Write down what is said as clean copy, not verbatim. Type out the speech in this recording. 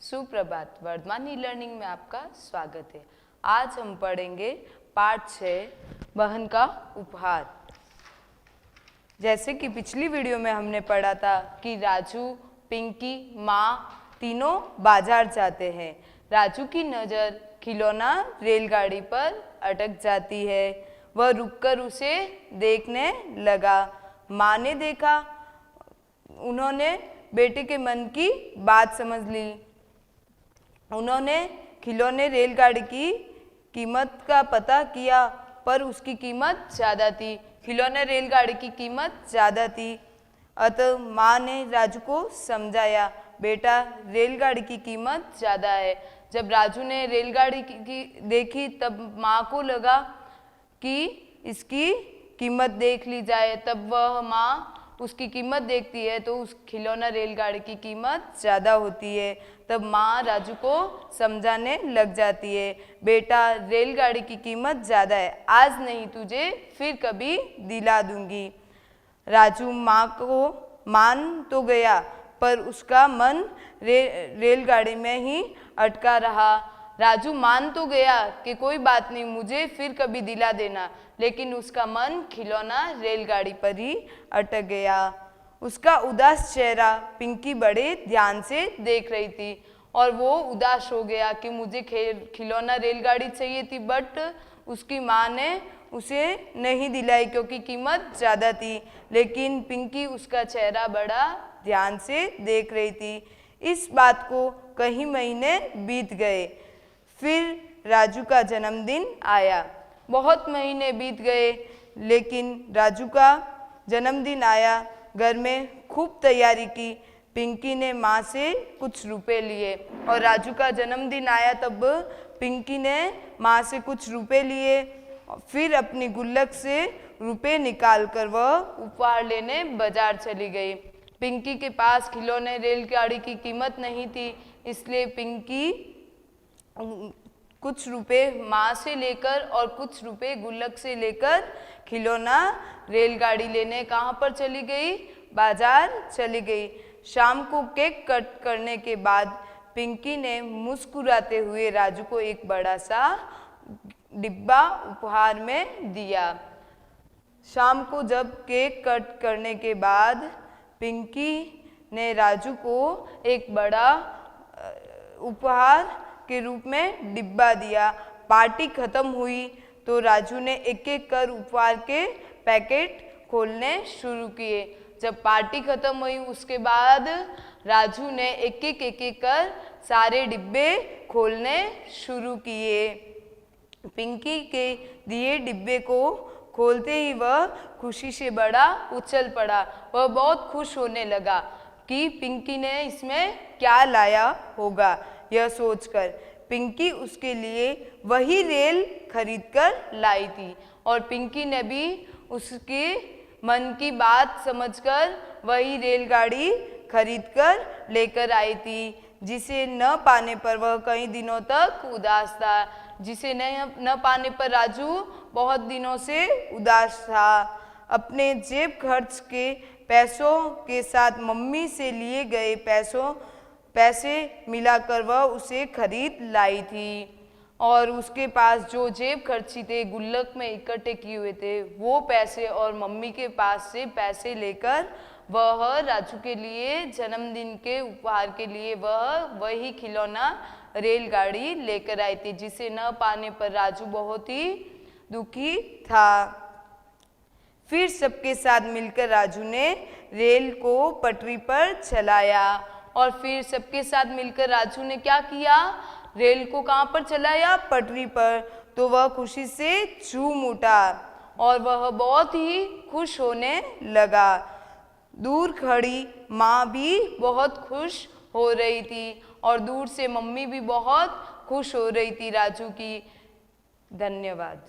सुप्रभात। Varthaman e learning में आपका स्वागत है। आज हम पढ़ेंगे पाठ 6 बहन का उपहार। जैसे कि पिछली वीडियो में हमने पढ़ा था कि राजू, पिंकी, माँ तीनों बाजार जाते हैं। राजू की नज़र खिलौना रेलगाड़ी पर अटक जाती है। वह रुककर उसे देखने लगा। माँ ने देखा, उन्होंने बेटे के मन की बात समझ ली। उन्होंने खिलौने रेलगाड़ी की कीमत का पता किया, पर उसकी कीमत ज़्यादा थी। खिलौने रेलगाड़ी की कीमत ज़्यादा थी। अतः माँ ने राजू को समझाया, बेटा रेलगाड़ी की कीमत ज़्यादा है। जब राजू ने रेलगाड़ी की देखी तब माँ को लगा कि इसकी कीमत देख ली जाए। तब वह माँ उसकी कीमत देखती है तो उस खिलौना रेलगाड़ी की कीमत ज़्यादा होती है। तब माँ राजू को समझाने लग जाती है, बेटा रेलगाड़ी की कीमत ज़्यादा है, आज नहीं तुझे फिर कभी दिला दूंगी। राजू माँ को मान तो गया, पर उसका मन रेलगाड़ी में ही अटका रहा। राजू मान तो गया कि कोई बात नहीं, मुझे फिर कभी दिला देना, लेकिन उसका मन खिलौना रेलगाड़ी पर ही अटक गया। उसका उदास चेहरा पिंकी बड़े ध्यान से देख रही थी और वो उदास हो गया कि मुझे खिलौना रेलगाड़ी चाहिए थी, बट उसकी माँ ने उसे नहीं दिलाई क्योंकि कीमत ज़्यादा थी। लेकिन पिंकी उसका चेहरा बड़ा ध्यान से देख रही थी। इस बात को कई महीने बीत गए। फिर राजू का जन्मदिन आया। बहुत महीने बीत गए, लेकिन राजू का जन्मदिन आया। घर में खूब तैयारी की। पिंकी ने माँ से कुछ रुपए लिए और राजू का जन्मदिन आया तब पिंकी ने माँ से कुछ रुपए लिए। फिर अपनी गुल्लक से रुपए निकालकर वह उपहार लेने बाजार चली गई। पिंकी के पास खिलौने रेलगाड़ी की कीमत नहीं थी, इसलिए पिंकी कुछ रुपए माँ से लेकर और कुछ रुपए गुल्लक से लेकर खिलौना रेलगाड़ी लेने कहाँ पर चली गई? बाजार चली गई। शाम को केक कट करने के बाद पिंकी ने मुस्कुराते हुए राजू को एक बड़ा सा डिब्बा उपहार में दिया। शाम को जब केक कट करने के बाद पिंकी ने राजू को एक बड़ा उपहार के रूप में डिब्बा दिया। पार्टी खत्म हुई तो राजू ने एक एक कर उपहार के पैकेट खोलने शुरू किए। जब पार्टी खत्म हुई उसके बाद राजू ने एक एक कर सारे डिब्बे खोलने शुरू किए। पिंकी के दिए डिब्बे को खोलते ही वह खुशी से बड़ा उछल पड़ा। वह बहुत खुश होने लगा कि पिंकी ने इसमें क्या लाया होगा। यह सोचकर पिंकी उसके लिए वही रेल खरीदकर लाई थी और पिंकी ने भी उसके मन की बात समझकर वही रेलगाड़ी खरीदकर लेकर आई थी, जिसे न पाने पर वह कई दिनों तक उदास था। जिसे न पाने पर राजू बहुत दिनों से उदास था। अपने जेब खर्च के पैसों के साथ मम्मी से लिए गए पैसे मिलाकर वह उसे खरीद लाई थी और उसके पास जो जेब खर्ची थे, गुल्लक में इकट्ठे किए हुए थे, वो पैसे और मम्मी के पास से पैसे लेकर वह राजू के लिए जन्मदिन के उपहार के लिए वही खिलौना रेलगाड़ी लेकर आई थी, जिसे न पाने पर राजू बहुत ही दुखी था। फिर सबके साथ मिलकर राजू ने रेल को पटरी पर चलाया और फिर सबके साथ मिलकर राजू ने क्या किया? रेल को कहाँ पर चलाया? पटरी पर। तो वह खुशी से झूम उठा और वह बहुत ही खुश होने लगा। दूर खड़ी माँ भी बहुत खुश हो रही थी और दूर से मम्मी भी बहुत खुश हो रही थी राजू की। धन्यवाद।